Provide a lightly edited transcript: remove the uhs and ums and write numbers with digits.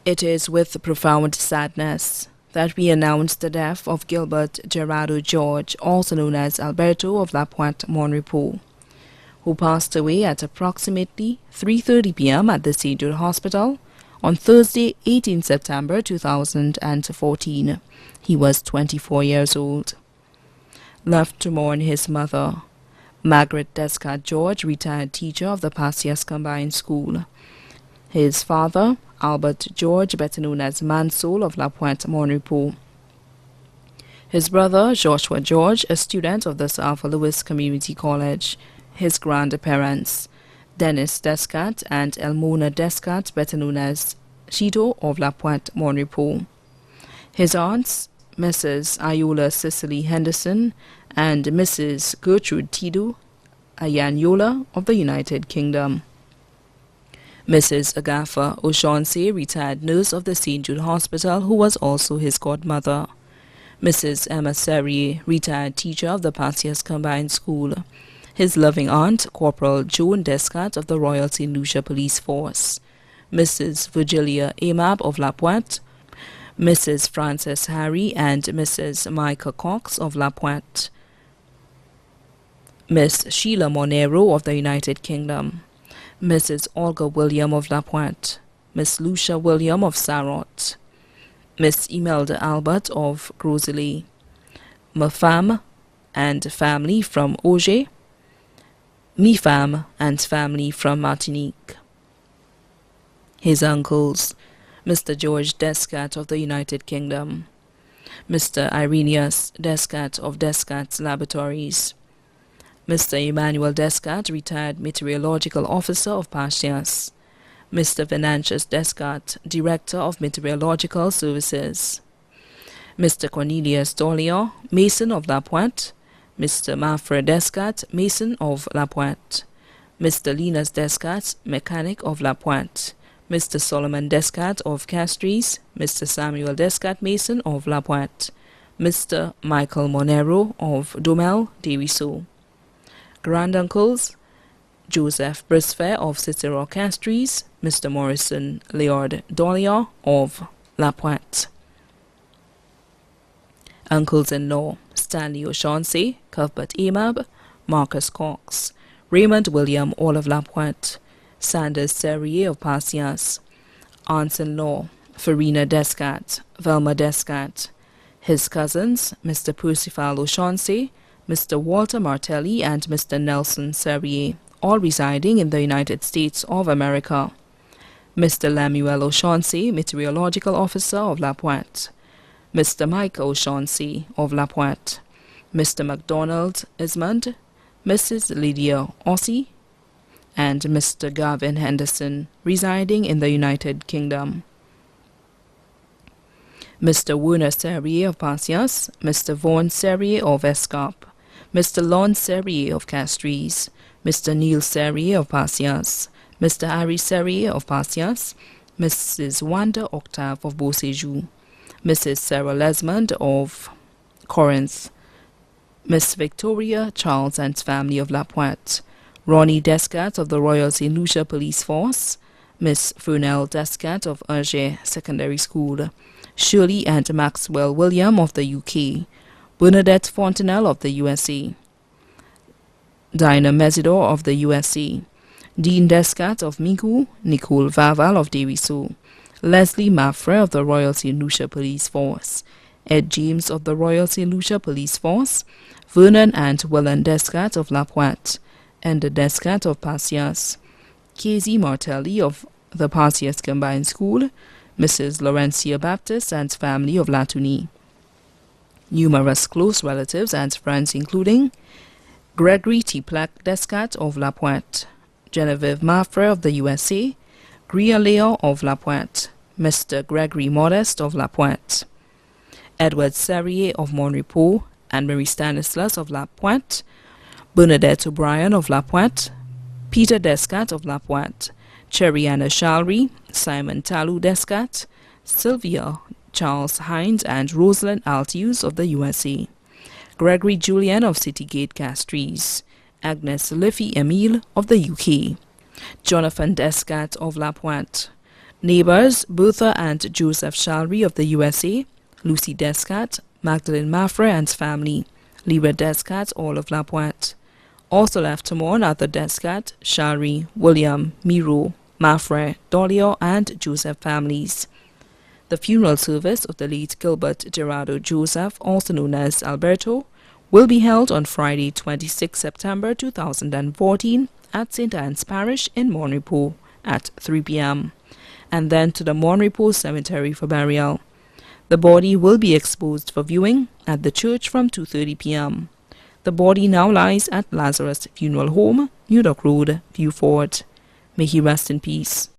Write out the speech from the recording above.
It is with profound sadness that we announce the death of Gilbert Gerardo George, also known as Alberto of La Pointe Monrepo, who passed away at approximately 3:30 p.m. at the St. Jude Hospital on Thursday, 18 September 2014. He was 24 years old. Left to mourn his mother, Margaret Descat George, retired teacher of the Passias Combined School. His father, Albert George, better known as Mansol of La Pointe Monrepo. His brother, Joshua George, a student of the South Louis Community College. His grandparents, Dennis Descat and Elmona Descat, better known as Chito of La Pointe Monrepo. His aunts, Mrs. Iola Cicely Henderson and Mrs. Gertrude Tidu Ayanyola of the United Kingdom. Mrs. Agatha O'Shaughnessy, retired nurse of the St. Jude Hospital, who was also his godmother. Mrs. Emma Serrier, retired teacher of the Passias Combined School. His loving aunt, Corporal Joan Descat of the Royal St. Lucia Police Force. Mrs. Virgilia Amab of La Pointe. Mrs. Frances Harry and Mrs. Micah Cox of La Pointe. Miss Sheila Monero of the United Kingdom. Mrs. Olga William of La Pointe, Miss Lucia William of Sarot, Miss Imelda Albert of Grosley, ma femme and family from Auger, mi femme and family from Martinique. His uncles, Mr. George Descat of the United Kingdom, Mr. Irenaeus Descat of Descat's Laboratories, Mr. Emmanuel Descat, retired meteorological officer of Passias. Mr. Venantius Descat, director of meteorological services. Mr. Cornelius Dollier, mason of La Pointe. Mr. Manfred Descat, mason of La Pointe. Mr. Linus Descat, mechanic of La Pointe. Mr. Solomon Descat of Castries. Mr. Samuel Descat, mason of La Pointe. Mr. Michael Monero of Domel, Derisseau. Granduncles, Joseph Brisfair of Cicero Castries, Mr. Morrison Leord Dollier of La Pointe. Uncles-in-law, Stanley O'Shaughnessy, Cuthbert Amab, Marcus Cox, Raymond William, all of La Pointe, Sanders Serrier of Passias. Aunts-in-law, Farina Descat, Velma Descat. His cousins, Mr. Percival O'Shaughnessy, Mr. Walter Martelli and Mr. Nelson Serrier, all residing in the United States of America. Mr. Lemuel O'Shaughnessy, meteorological officer of La Pointe. Mr. Mike O'Shaughnessy of La Pointe. Mr. MacDonald Ismond, Mrs. Lydia Ossie, and Mr. Gavin Henderson, residing in the United Kingdom. Mr. Werner Serrier of Passias, Mr. Vaughan Serrier of Escop, Mr. Lon Serrier of Castries, Mr. Neil Serrier of Passias, Mr. Harry Serrier of Passias, Mrs. Wanda Octave of Beauséjour, Mrs. Sarah Lesmond of Corinth, Miss Victoria Charles and family of La Pointe, Ronnie Descat of the Royal St. Lucia Police Force, Miss Fernelle Descat of Auger Secondary School, Shirley and Maxwell William of the UK, Bernadette Fontenelle of the USA, Dinah Mesidor of the USA, Dean Descat of Migu, Nicole Vaval of Derisseau, Leslie Maffre of the Royal St. Lucia Police Force, Ed James of the Royal St. Lucia Police Force, Vernon and Willan Descat of La Pointe, and the Descat of Passias, Casey Martelli of the Passias Combined School, Mrs. Laurentia Baptist and family of Latouny. Numerous close relatives and friends including Gregory T. Plack Descat of La Pointe, Genevieve Maffre of the USA, Gria Leo of La Pointe, Mr. Gregory Modest of La Pointe, Edward Serrier of Monrepo, Anne-Marie Stanislas of La Pointe, Bernadette O'Brien of La Pointe, Peter Descat of La Pointe, Cheriana Shalry, Simon Talu Descat, Sylvia Charles Hines and Rosalind Altius of the USA, Gregory Julian of Citygate Castries, Agnes Liffey Emile of the UK, Jonathan Descat of La Pointe, Neighbors Bertha and Joseph Shalry of the USA, Lucy Descat, Magdalene Maffre and family, Lyra Descat, all of La Pointe. Also left to mourn are the Descat, Shalry, William, Miro, Maffre, Dolio and Joseph families. The funeral service of the late Gilbert Gerardo Joseph, also known as Alberto, will be held on Friday, 26 September 2014 at St. Anne's Parish in Mon Repos at 3 p.m. and then to the Mon Repos Cemetery for burial. The body will be exposed for viewing at the church from 2:30 p.m. The body now lies at Lazarus Funeral Home, New Dock Road, Vieux Fort. May he rest in peace.